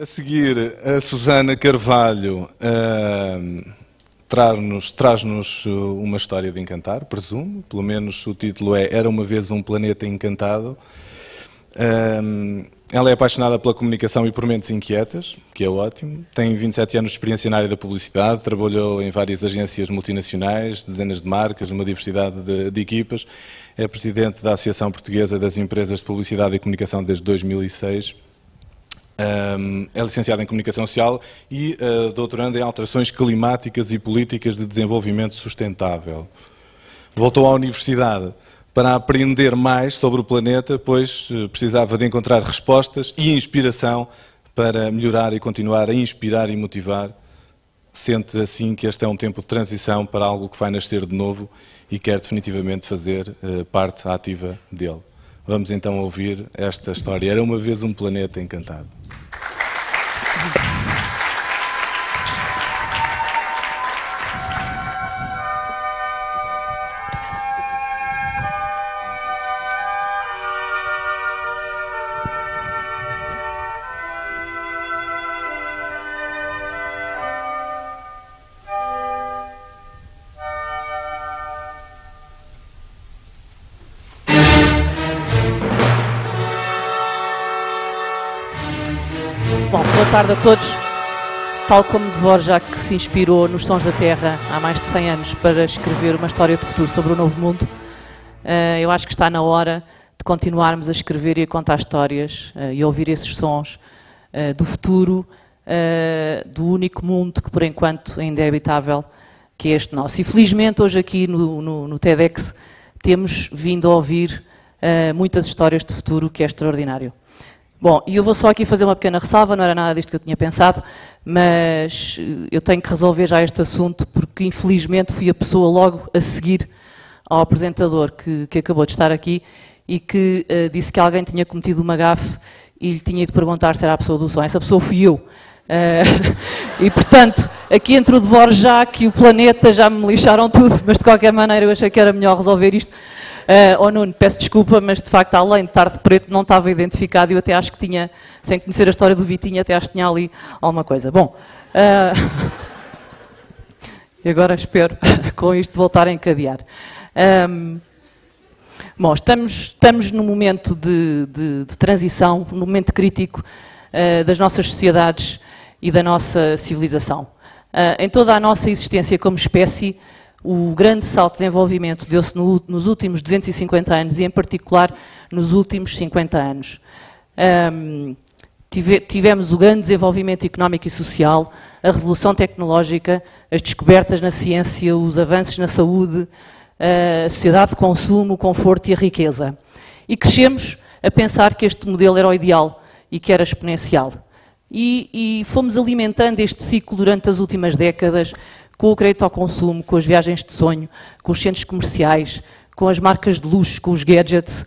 A seguir, a Susana Carvalho traz-nos uma história de encantar, presumo, pelo menos o título é Era uma vez um planeta encantado. Ela é apaixonada pela comunicação e por mentes inquietas, que é ótimo. Tem 27 anos de experiência na área da publicidade, trabalhou em várias agências multinacionais, dezenas de marcas, numa diversidade de equipas. É presidente da Associação Portuguesa das Empresas de Publicidade e Comunicação desde 2006. É licenciada em Comunicação Social e doutoranda em Alterações Climáticas e Políticas de Desenvolvimento Sustentável. Voltou à universidade para aprender mais sobre o planeta, pois precisava de encontrar respostas e inspiração para melhorar e continuar a inspirar e motivar. Sente assim que este é um tempo de transição para algo que vai nascer de novo e quer definitivamente fazer parte ativa dele. Vamos então ouvir esta história. Era uma vez um planeta encantado. Bom, boa tarde a todos. Tal como Dvorak se inspirou nos Sons da Terra há mais de 100 anos para escrever uma história de futuro sobre o novo mundo, eu acho que está na hora de continuarmos a escrever e a contar histórias e a ouvir esses sons do futuro, do único mundo que por enquanto ainda é habitável, que é este nosso. E felizmente hoje aqui no TEDx temos vindo a ouvir muitas histórias de futuro, que é extraordinário. Bom, e eu vou só aqui fazer uma pequena ressalva, não era nada disto que eu tinha pensado, mas eu tenho que resolver já este assunto porque infelizmente fui a pessoa logo a seguir ao apresentador que acabou de estar aqui e que disse que alguém tinha cometido uma gafe e lhe tinha ido perguntar se era a pessoa do som. Essa pessoa fui eu. E portanto, aqui entre o Dvorak e o planeta já me lixaram tudo, mas de qualquer maneira eu achei que era melhor resolver isto. Nuno, peço desculpa, mas de facto, além de Tarde Preto, não estava identificado e eu até acho que tinha, sem conhecer a história do Vitinho, até acho que tinha ali alguma coisa. Bom, e agora espero com isto voltar a encadear. Bom, estamos num momento de transição, num momento crítico das nossas sociedades e da nossa civilização. Em toda a nossa existência como espécie, o grande salto de desenvolvimento deu-se nos últimos 250 anos e, em particular, nos últimos 50 anos. Tivemos o grande desenvolvimento económico e social, a revolução tecnológica, as descobertas na ciência, os avanços na saúde, a sociedade de consumo, o conforto e a riqueza. E crescemos a pensar que este modelo era o ideal e que era exponencial. E fomos alimentando este ciclo durante as últimas décadas, com o crédito ao consumo, com as viagens de sonho, com os centros comerciais, com as marcas de luxo, com os gadgets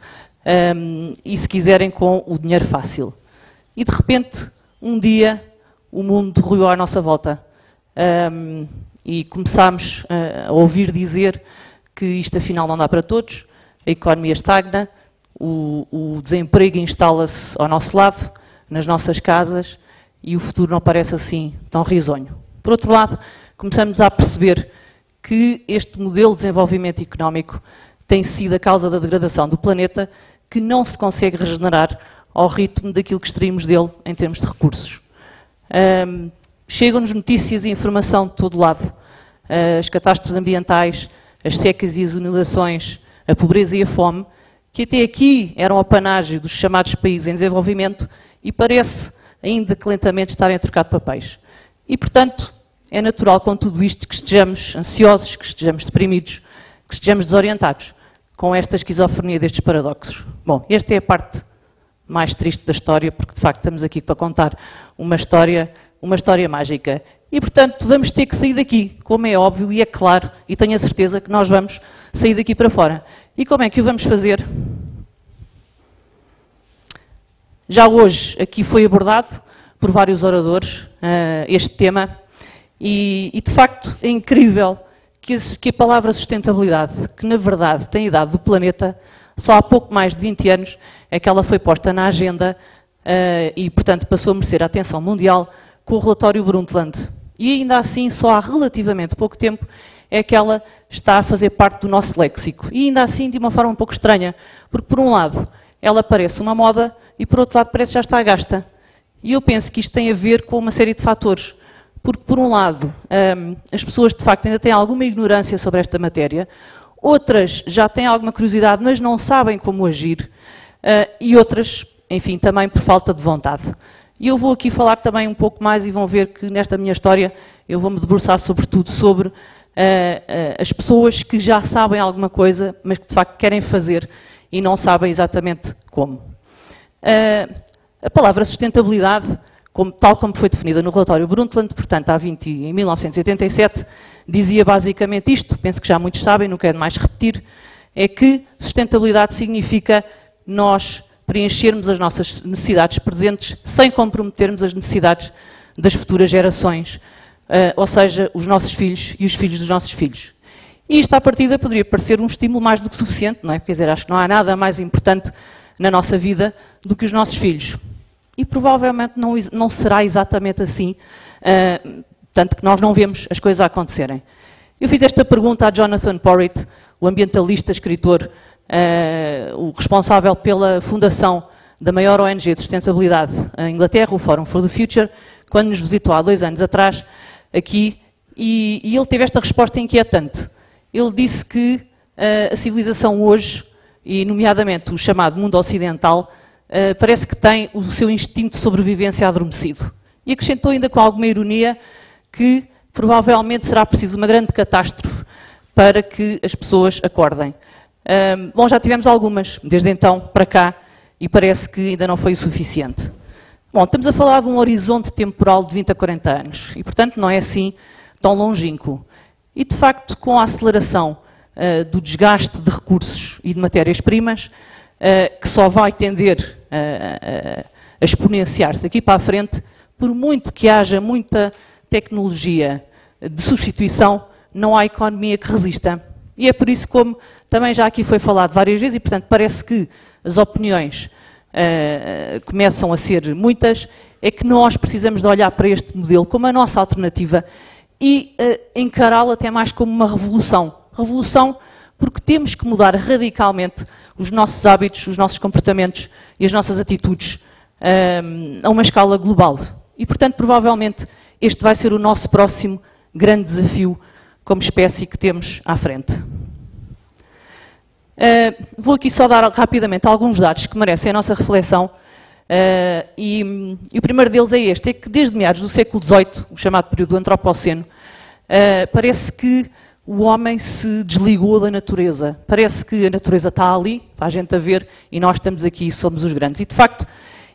e, se quiserem, com o dinheiro fácil. E, de repente, um dia, o mundo ruiu à nossa volta e começámos a ouvir dizer que isto, afinal, não dá para todos, a economia estagna, o desemprego instala-se ao nosso lado, nas nossas casas, e o futuro não parece assim tão risonho. Por outro lado, começamos a perceber que este modelo de desenvolvimento económico tem sido a causa da degradação do planeta, que não se consegue regenerar ao ritmo daquilo que extraímos dele em termos de recursos. Chegam-nos notícias e informação de todo lado. As catástrofes ambientais, as secas e as inundações, a pobreza e a fome, que até aqui eram apanágio dos chamados países em desenvolvimento e parece, ainda que lentamente, estarem a trocar de papéis. E, portanto, é natural com tudo isto que estejamos ansiosos, que estejamos deprimidos, que estejamos desorientados com esta esquizofrenia destes paradoxos. Bom, esta é a parte mais triste da história, porque de facto estamos aqui para contar uma história mágica. E portanto vamos ter que sair daqui, como é óbvio e é claro, e tenho a certeza que nós vamos sair daqui para fora. E como é que o vamos fazer? Já hoje aqui foi abordado por vários oradores este tema. E de facto é incrível que a palavra sustentabilidade, que na verdade tem a idade do planeta, só há pouco mais de 20 anos é que ela foi posta na agenda e, portanto, passou a merecer a atenção mundial com o relatório Brundtland. E ainda assim, só há relativamente pouco tempo, é que ela está a fazer parte do nosso léxico. E ainda assim, de uma forma um pouco estranha, porque, por um lado, ela parece uma moda e, por outro lado, parece que já está gasta. E eu penso que isto tem a ver com uma série de fatores. Porque, por um lado, as pessoas, de facto, ainda têm alguma ignorância sobre esta matéria, outras já têm alguma curiosidade, mas não sabem como agir, e outras, enfim, também por falta de vontade. E eu vou aqui falar também um pouco mais e vão ver que nesta minha história eu vou-me debruçar sobretudo sobre as pessoas que já sabem alguma coisa, mas que de facto querem fazer e não sabem exatamente como. A palavra sustentabilidade, tal como foi definida no relatório Brundtland, portanto em 1987, dizia basicamente isto, penso que já muitos sabem, não quero mais repetir, é que sustentabilidade significa nós preenchermos as nossas necessidades presentes sem comprometermos as necessidades das futuras gerações, ou seja, os nossos filhos e os filhos dos nossos filhos. E isto, à partida, poderia parecer um estímulo mais do que suficiente, não é? Quer dizer, acho que não há nada mais importante na nossa vida do que os nossos filhos. E provavelmente não será exatamente assim, tanto que nós não vemos as coisas a acontecerem. Eu fiz esta pergunta a Jonathan Porritt, o ambientalista, escritor, o responsável pela fundação da maior ONG de sustentabilidade em Inglaterra, o Forum for the Future, quando nos visitou há 2 anos atrás, aqui, e ele teve esta resposta inquietante. Ele disse que a civilização hoje, e nomeadamente o chamado mundo ocidental, parece que tem o seu instinto de sobrevivência adormecido. E acrescentou ainda com alguma ironia que provavelmente será preciso uma grande catástrofe para que as pessoas acordem. Bom, já tivemos algumas, desde então para cá, e parece que ainda não foi o suficiente. Bom, estamos a falar de um horizonte temporal de 20 a 40 anos, e portanto não é assim tão longínquo. E de facto, com a aceleração do desgaste de recursos e de matérias-primas, que só vai tender a exponenciar-se daqui para a frente, por muito que haja muita tecnologia de substituição, não há economia que resista. E é por isso, como também já aqui foi falado várias vezes, e portanto parece que as opiniões começam a ser muitas, é que nós precisamos de olhar para este modelo como a nossa alternativa e encará-lo até mais como uma revolução. Revolução porque temos que mudar radicalmente os nossos hábitos, os nossos comportamentos e as nossas atitudes a uma escala global. E portanto, provavelmente, este vai ser o nosso próximo grande desafio como espécie que temos à frente. Vou aqui só dar rapidamente alguns dados que merecem a nossa reflexão, e o primeiro deles é este, é que desde meados do século XVIII, o chamado período do Antropoceno, parece que o homem se desligou da natureza. Parece que a natureza está ali, para a gente a ver, e nós estamos aqui e somos os grandes. E de facto,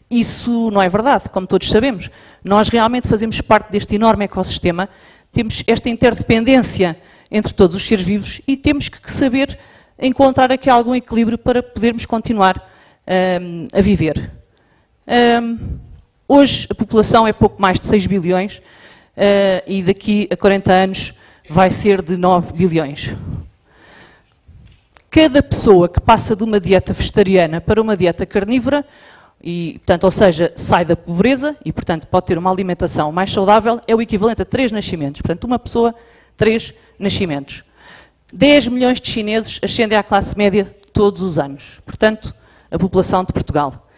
isso não é verdade, como todos sabemos. Nós realmente fazemos parte deste enorme ecossistema, temos esta interdependência entre todos os seres vivos e temos que saber encontrar aqui algum equilíbrio para podermos continuar a viver. Hoje a população é pouco mais de 6 bilhões e daqui a 40 anos vai ser de 9 bilhões. Cada pessoa que passa de uma dieta vegetariana para uma dieta carnívora, e, portanto, ou seja, sai da pobreza e, portanto, pode ter uma alimentação mais saudável, é o equivalente a 3 nascimentos. Portanto, uma pessoa, 3 nascimentos. 10 milhões de chineses ascendem à classe média todos os anos. Portanto, a população de Portugal.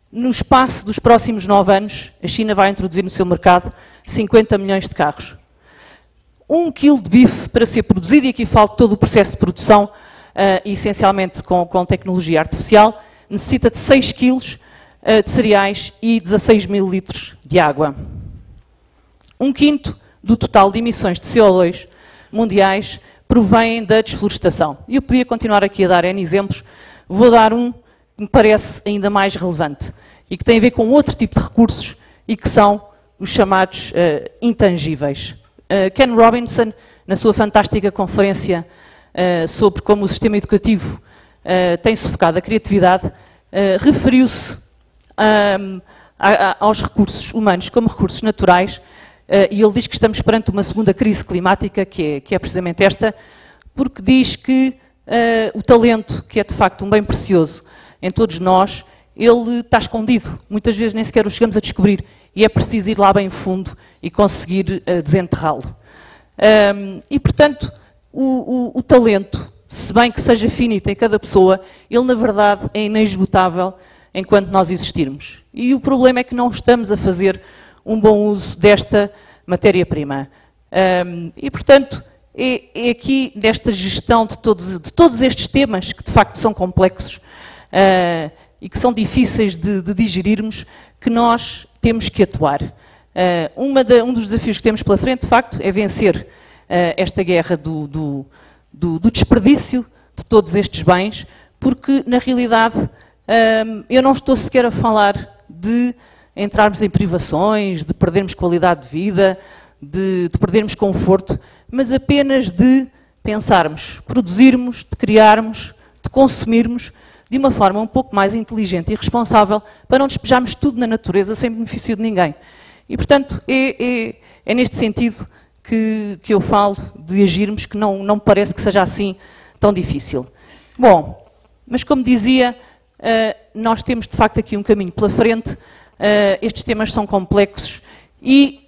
No espaço dos próximos 9 anos, a China vai introduzir no seu mercado 50 milhões de carros. 1 quilo de bife para ser produzido, e aqui falo de todo o processo de produção, essencialmente com tecnologia artificial, necessita de 6 quilos de cereais e 16 mil litros de água. 1/5 do total de emissões de CO2 mundiais provém da desflorestação. E eu podia continuar aqui a dar N exemplos, vou dar um que me parece ainda mais relevante e que tem a ver com outro tipo de recursos e que são os chamados intangíveis. Ken Robinson, na sua fantástica conferência sobre como o sistema educativo tem sufocado a criatividade, referiu-se aos recursos humanos como recursos naturais, e ele diz que estamos perante uma segunda crise climática, que é precisamente esta, porque diz que o talento, que é de facto um bem precioso em todos nós, ele está escondido. Muitas vezes nem sequer o chegamos a descobrir. E é preciso ir lá bem fundo e conseguir desenterrá-lo. E, portanto, o talento, se bem que seja finito em cada pessoa, ele, na verdade, é inesgotável enquanto nós existirmos. E o problema é que não estamos a fazer um bom uso desta matéria-prima. E, portanto, é aqui, nesta gestão de todos estes temas, que de facto são complexos e que são difíceis de digerirmos, que nós temos que atuar. Um dos desafios que temos pela frente, de facto, é vencer esta guerra do desperdício de todos estes bens, porque, na realidade, eu não estou sequer a falar de entrarmos em privações, de perdermos qualidade de vida, de perdermos conforto, mas apenas de pensarmos, produzirmos, de criarmos, de consumirmos de uma forma um pouco mais inteligente e responsável para não despejarmos tudo na natureza sem benefício de ninguém. E, portanto, é neste sentido que eu falo de agirmos, que não me parece que seja assim tão difícil. Bom, mas como dizia, nós temos de facto aqui um caminho pela frente, estes temas são complexos e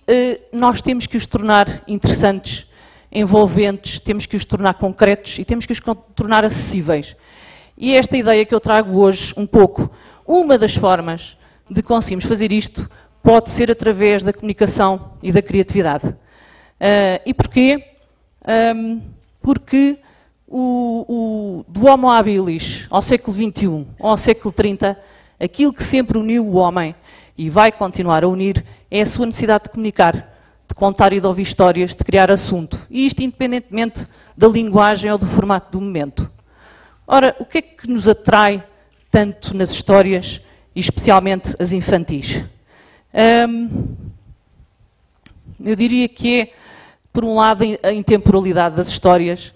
nós temos que os tornar interessantes, envolventes, temos que os tornar concretos e temos que os tornar acessíveis. E esta ideia que eu trago hoje, um pouco, uma das formas de conseguirmos fazer isto pode ser através da comunicação e da criatividade. E porquê? Porque do Homo habilis ao século XXI ou ao século 30, aquilo que sempre uniu o homem e vai continuar a unir é a sua necessidade de comunicar, de contar e de ouvir histórias, de criar assunto. E isto independentemente da linguagem ou do formato do momento. Ora, o que é que nos atrai tanto nas histórias, e especialmente as infantis? Eu diria que é, por um lado, a intemporalidade das histórias,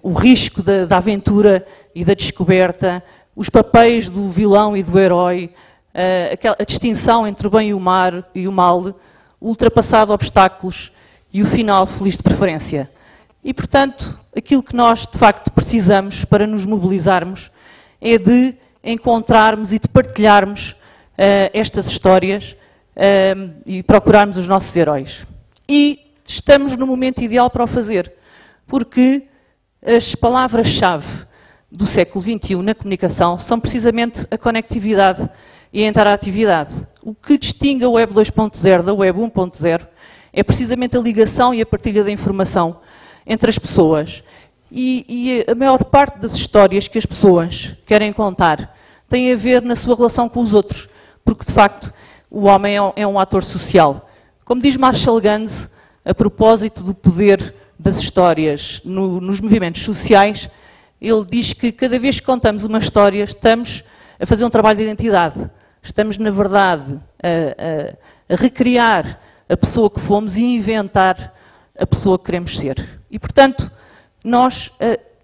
o risco da aventura e da descoberta, os papéis do vilão e do herói, a distinção entre o bem e o mal, o ultrapassado obstáculos e o final feliz de preferência. E, portanto, aquilo que nós, de facto, precisamos para nos mobilizarmos é de encontrarmos e de partilharmos estas histórias e procurarmos os nossos heróis. E estamos no momento ideal para o fazer, porque as palavras-chave do século XXI na comunicação são precisamente a conectividade e a interatividade. O que distingue a Web 2.0 da Web 1.0 é precisamente a ligação e a partilha da informação entre as pessoas. E a maior parte das histórias que as pessoas querem contar tem a ver na sua relação com os outros, porque, de facto, o homem é um ator social. Como diz Marshall Gans, a propósito do poder das histórias nos movimentos sociais, ele diz que cada vez que contamos uma história, estamos a fazer um trabalho de identidade. Estamos, na verdade, a recriar a pessoa que fomos e inventar a pessoa que queremos ser. E, portanto, nós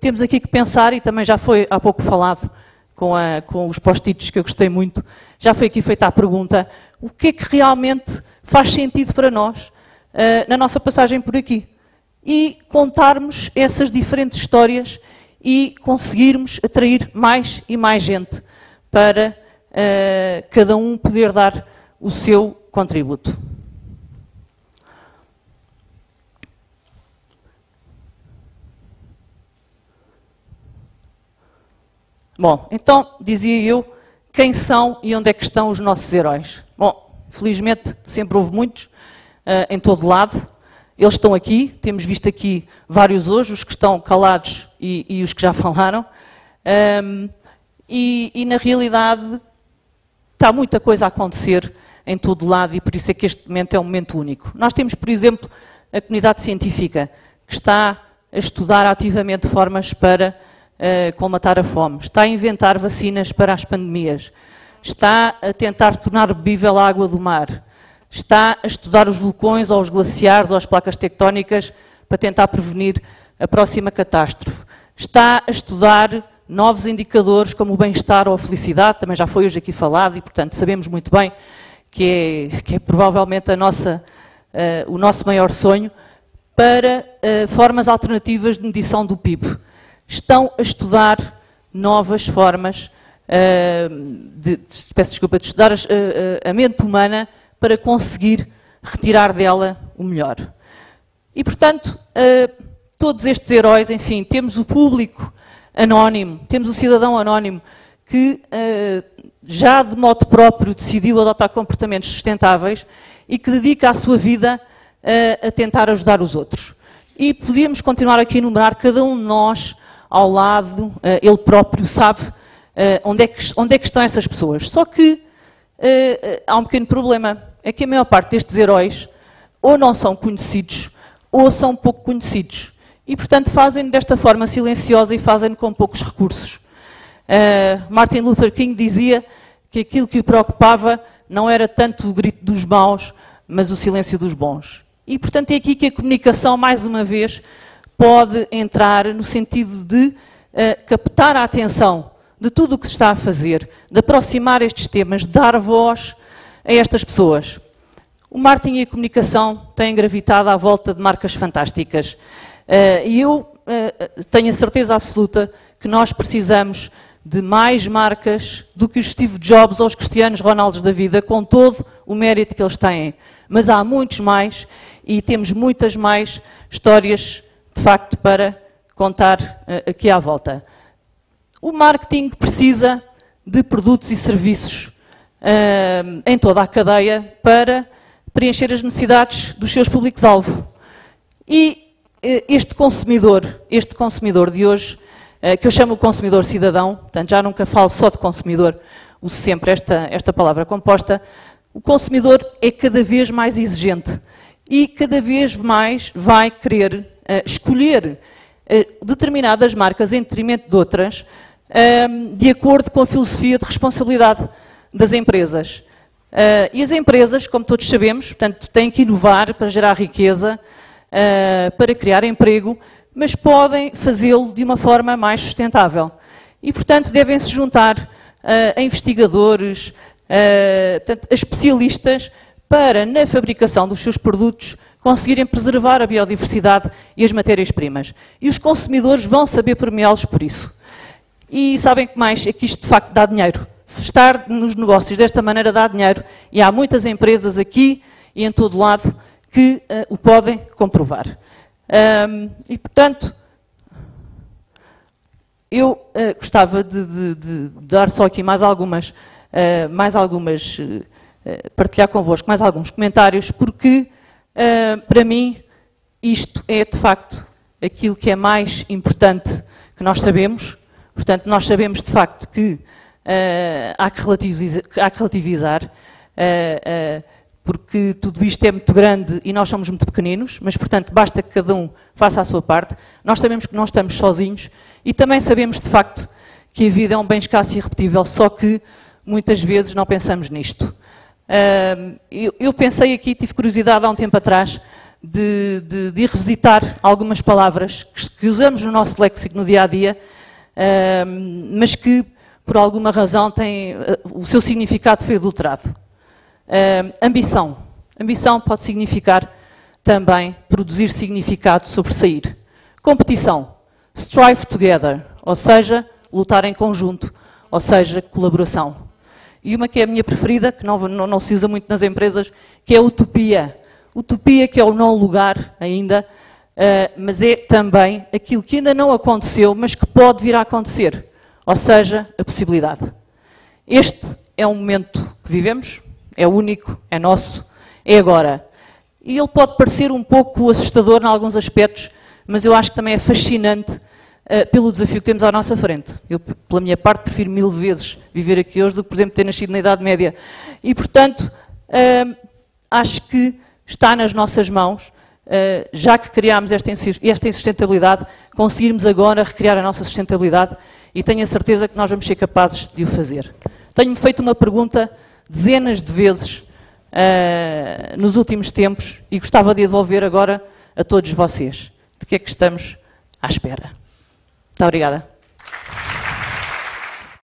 temos aqui que pensar, e também já foi há pouco falado com os post-its que eu gostei muito, já foi aqui feita a pergunta, o que é que realmente faz sentido para nós na nossa passagem por aqui? E contarmos essas diferentes histórias e conseguirmos atrair mais e mais gente para cada um poder dar o seu contributo. Bom, então, dizia eu, quem são e onde é que estão os nossos heróis? Bom, felizmente sempre houve muitos, em todo lado. Eles estão aqui, temos visto aqui vários hoje, os que estão calados e os que já falaram. E na realidade está muita coisa a acontecer em todo lado e por isso é que este momento é um momento único. Nós temos, por exemplo, a comunidade científica que está a estudar ativamente formas para colmatar a fome, está a inventar vacinas para as pandemias, está a tentar tornar bebível a água do mar, está a estudar os vulcões ou os glaciares ou as placas tectónicas para tentar prevenir a próxima catástrofe, está a estudar novos indicadores como o bem-estar ou a felicidade, também já foi hoje aqui falado e, portanto, sabemos muito bem que é provavelmente o nosso maior sonho, para formas alternativas de medição do PIB. Estão a estudar novas formas peço desculpa, de estudar a mente humana para conseguir retirar dela o melhor. E, portanto, todos estes heróis, enfim, temos o público anónimo, temos o cidadão anónimo que já de modo próprio decidiu adotar comportamentos sustentáveis e que dedica a sua vida a tentar ajudar os outros. E podíamos continuar aqui a enumerar cada um de nós ao lado, ele próprio sabe onde é que estão essas pessoas. Só que há um pequeno problema, é que a maior parte destes heróis ou não são conhecidos ou são pouco conhecidos. E, portanto, fazem-no desta forma silenciosa e fazem-no com poucos recursos. Martin Luther King dizia que aquilo que o preocupava não era tanto o grito dos maus, mas o silêncio dos bons. E, portanto, é aqui que a comunicação, mais uma vez, pode entrar no sentido de captar a atenção de tudo o que se está a fazer, de aproximar estes temas, de dar voz a estas pessoas. O marketing e a comunicação têm gravitado à volta de marcas fantásticas. E eu tenho a certeza absoluta que nós precisamos de mais marcas do que os Steve Jobs ou os Cristianos Ronaldos da vida, com todo o mérito que eles têm. Mas há muitos mais e temos muitas mais histórias, de facto, para contar aqui à volta. O marketing precisa de produtos e serviços em toda a cadeia para preencher as necessidades dos seus públicos-alvo. E este consumidor de hoje, que eu chamo o consumidor cidadão, portanto já nunca falo só de consumidor, uso sempre esta palavra composta, o consumidor é cada vez mais exigente e cada vez mais vai querer escolher determinadas marcas em detrimento de outras, de acordo com a filosofia de responsabilidade das empresas. E as empresas, como todos sabemos, portanto, têm que inovar para gerar riqueza, para criar emprego, mas podem fazê-lo de uma forma mais sustentável. E, portanto, devem-se juntar a investigadores, a especialistas, para, na fabricação dos seus produtos, conseguirem preservar a biodiversidade e as matérias-primas. E os consumidores vão saber premiá-los por isso. E sabem que mais? É que isto, de facto, dá dinheiro. Estar nos negócios desta maneira dá dinheiro, e há muitas empresas aqui e em todo lado que o podem comprovar. E, portanto, eu gostava de dar só aqui partilhar convosco mais alguns comentários, porque, para mim, isto é, de facto, aquilo que é mais importante que nós sabemos. Portanto, nós sabemos, de facto, que há que relativizar, porque tudo isto é muito grande e nós somos muito pequeninos, mas, portanto, basta que cada um faça a sua parte. Nós sabemos que não estamos sozinhos e também sabemos, de facto, que a vida é um bem escasso e irrepetível, só que muitas vezes não pensamos nisto. Eu pensei aqui, tive curiosidade há um tempo atrás, de ir revisitar algumas palavras que usamos no nosso léxico no dia-a-dia, mas que, por alguma razão, o seu significado foi adulterado. Ambição. Ambição pode significar também produzir significado, sobressair. Competição. Strive together, ou seja, lutar em conjunto, ou seja, colaboração. E uma que é a minha preferida, que não se usa muito nas empresas, que é a utopia. Utopia, que é o não lugar ainda, mas é também aquilo que ainda não aconteceu, mas que pode vir a acontecer. Ou seja, a possibilidade. Este é um momento que vivemos, é único, é nosso, é agora. E ele pode parecer um pouco assustador em alguns aspectos, mas eu acho que também é fascinante pelo desafio que temos à nossa frente. Eu, pela minha parte, prefiro 1000 vezes viver aqui hoje do que, por exemplo, ter nascido na Idade Média. E, portanto, acho que está nas nossas mãos, já que criámos esta insustentabilidade, conseguirmos agora recriar a nossa sustentabilidade, e tenho a certeza que nós vamos ser capazes de o fazer. Tenho-me feito uma pergunta dezenas de vezes nos últimos tempos e gostava de devolver agora a todos vocês. De que é que estamos à espera? Muito obrigada.